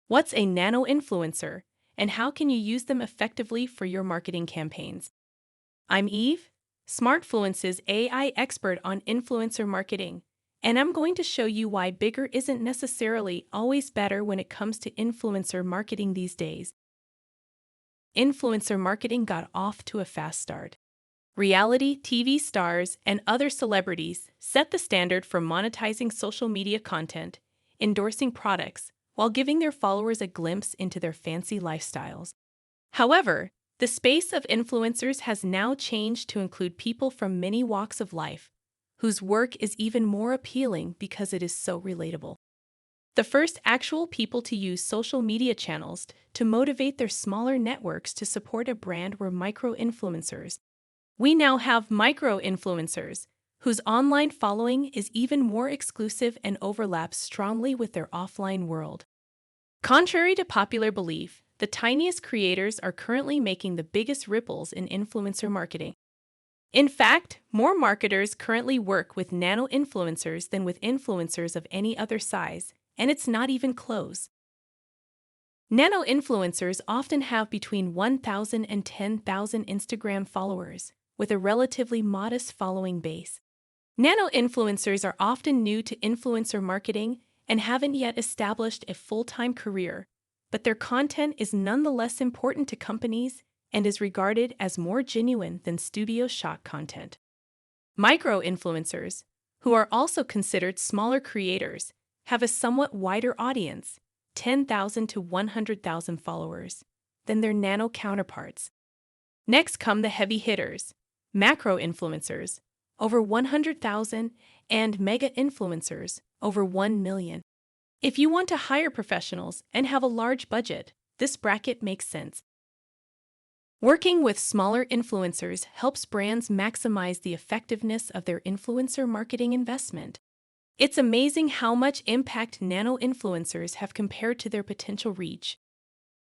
What's a nano-influencer, and how can you use them effectively for your marketing campaigns? I'm Eve, Smartfluence's AI expert on influencer marketing, and I'm going to show you why bigger isn't necessarily always better when it comes to influencer marketing these days. Influencer marketing got off to a fast start. Reality TV stars and other celebrities set the standard for monetizing social media content, endorsing products, while giving their followers a glimpse into their fancy lifestyles. However, the space of influencers has now changed to include people from many walks of life, whose work is even more appealing because it is so relatable. The first actual people to use social media channels to motivate their smaller networks to support a brand were micro-influencers. We now have micro-influencers, whose online following is even more exclusive and overlaps strongly with their offline world. Contrary to popular belief, the tiniest creators are currently making the biggest ripples in influencer marketing. In fact, more marketers currently work with nano-influencers than with influencers of any other size, and it's not even close. Nano-influencers often have between 1,000 and 10,000 Instagram followers, with a relatively modest following base. Nano-influencers are often new to influencer marketing and haven't yet established a full-time career, but their content is nonetheless important to companies and is regarded as more genuine than studio shot content. Micro-influencers, who are also considered smaller creators, have a somewhat wider audience, 10,000 to 100,000 followers, than their nano counterparts. Next come the heavy hitters, macro-influencers, over 100,000, and mega-influencers, over 1 million. If you want to hire professionals and have a large budget, this bracket makes sense. Working with smaller influencers helps brands maximize the effectiveness of their influencer marketing investment. It's amazing how much impact nano-influencers have compared to their potential reach.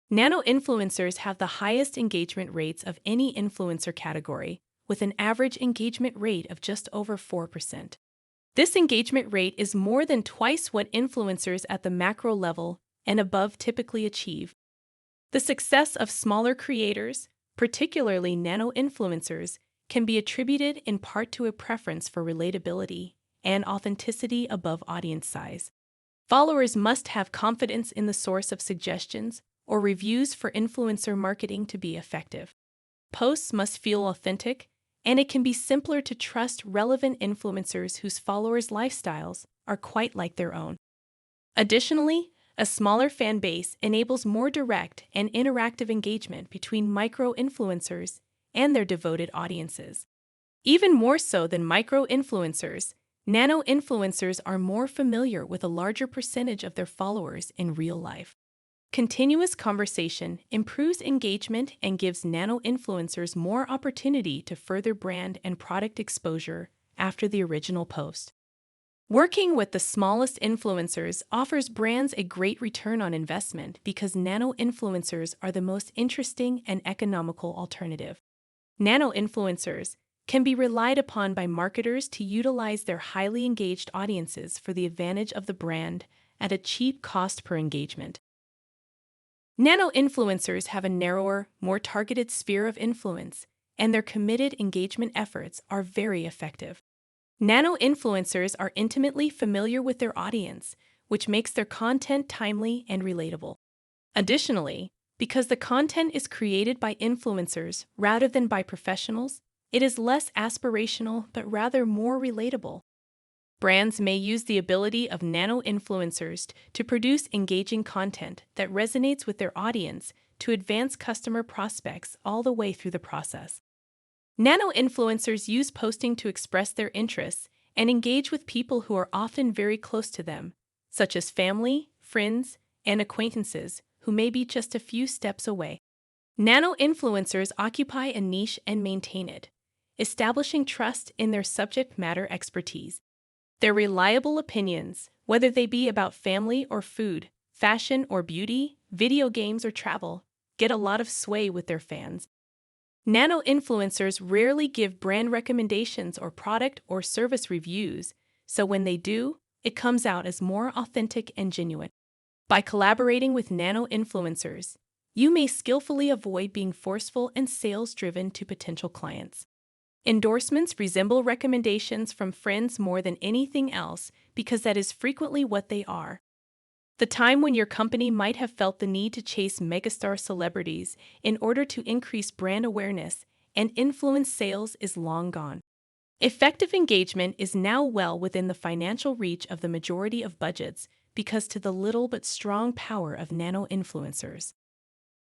Nano-influencers have the highest engagement rates of any influencer category, with an average engagement rate of just over 4%. This engagement rate is more than twice what influencers at the macro level and above typically achieve. The success of smaller creators, particularly nano-influencers, can be attributed in part to a preference for relatability and authenticity above audience size. Followers must have confidence in the source of suggestions or reviews for influencer marketing to be effective. Posts must feel authentic, and it can be simpler to trust relevant influencers whose followers' lifestyles are quite like their own. Additionally, a smaller fan base enables more direct and interactive engagement between micro-influencers and their devoted audiences. Even more so than micro-influencers, nano-influencers are more familiar with a larger percentage of their followers in real life. Continuous conversation improves engagement and gives nano-influencers more opportunity to further brand and product exposure after the original post. Working with the smallest influencers offers brands a great return on investment because nano-influencers are the most interesting and economical alternative. Nano-influencers can be relied upon by marketers to utilize their highly engaged audiences for the advantage of the brand at a cheap cost per engagement. Nano-influencers have a narrower, more targeted sphere of influence, and their committed engagement efforts are very effective. Nano-influencers are intimately familiar with their audience, which makes their content timely and relatable. Additionally, because the content is created by influencers rather than by professionals, it is less aspirational but rather more relatable. Brands may use the ability of nano-influencers to produce engaging content that resonates with their audience to advance customer prospects all the way through the process. Nano-influencers use posting to express their interests and engage with people who are often very close to them, such as family, friends, and acquaintances who may be just a few steps away. Nano-influencers occupy a niche and maintain it, establishing trust in their subject matter expertise. Their reliable opinions, whether they be about family or food, fashion or beauty, video games or travel, get a lot of sway with their fans. Nano-influencers rarely give brand recommendations or product or service reviews, so when they do, it comes out as more authentic and genuine. By collaborating with nano-influencers, you may skillfully avoid being forceful and sales-driven to potential clients. Endorsements resemble recommendations from friends more than anything else because that is frequently what they are. The time when your company might have felt the need to chase megastar celebrities in order to increase brand awareness and influence sales is long gone. Effective engagement is now well within the financial reach of the majority of budgets because to the little but strong power of nano-influencers.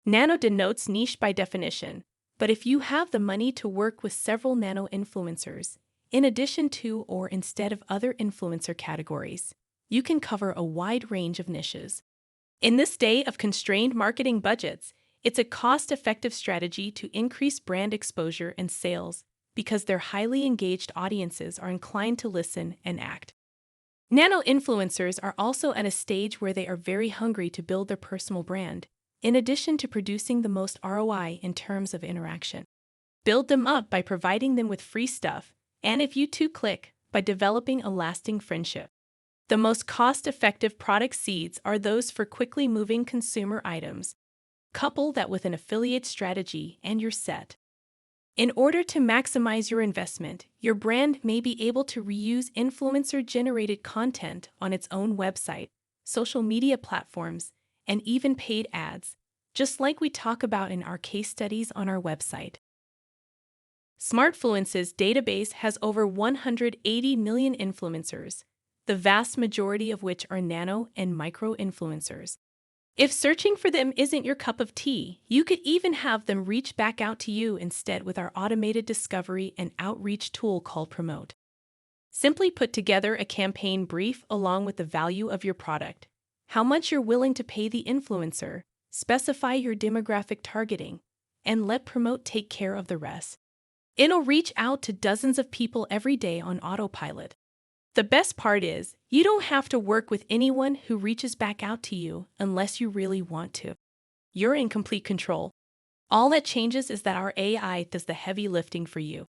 Nano denotes niche by definition, but if you have the money to work with several nano-influencers, in addition to or instead of other influencer categories, you can cover a wide range of niches. In this day of constrained marketing budgets, it's a cost-effective strategy to increase brand exposure and sales because their highly engaged audiences are inclined to listen and act. Nano-influencers are also at a stage where they are very hungry to build their personal brand, in addition to producing the most ROI in terms of interaction. Build them up by providing them with free stuff, and if you too click, by developing a lasting friendship. The most cost-effective product seeds are those for quickly moving consumer items. Couple that with an affiliate strategy and you're set. In order to maximize your investment, your brand may be able to reuse influencer-generated content on its own website, social media platforms, and even paid ads, just like we talk about in our case studies on our website. Smartfluence's database has over 180 million influencers, the vast majority of which are nano and micro influencers. If searching for them isn't your cup of tea, you could even have them reach back out to you instead with our automated discovery and outreach tool called Promote. Simply put together a campaign brief along with the value of your product, how much you're willing to pay the influencer, specify your demographic targeting, and let Promote take care of the rest. It'll reach out to dozens of people every day on autopilot. The best part is, you don't have to work with anyone who reaches back out to you unless you really want to. You're in complete control. All that changes is that our AI does the heavy lifting for you.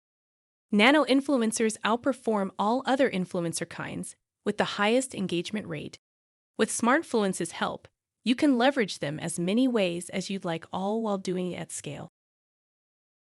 Nano-influencers outperform all other influencer kinds with the highest engagement rate. With Smartfluence's help, you can leverage them as many ways as you'd like, all while doing it at scale.